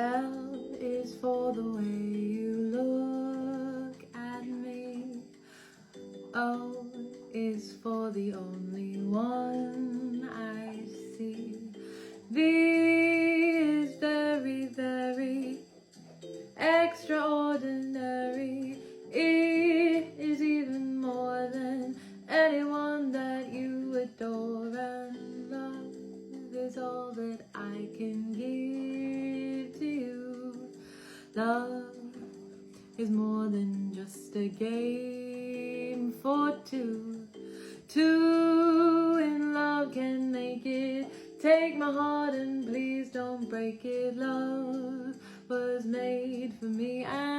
L is for the way you look at me. O is for the only one I see. V is very, very extraordinary. E is even more than anyone that you adore, and love is all that I can give to you. Love is more than just a game for two. Two in love can make it. Take my heart and please don't break it. Love was made for me and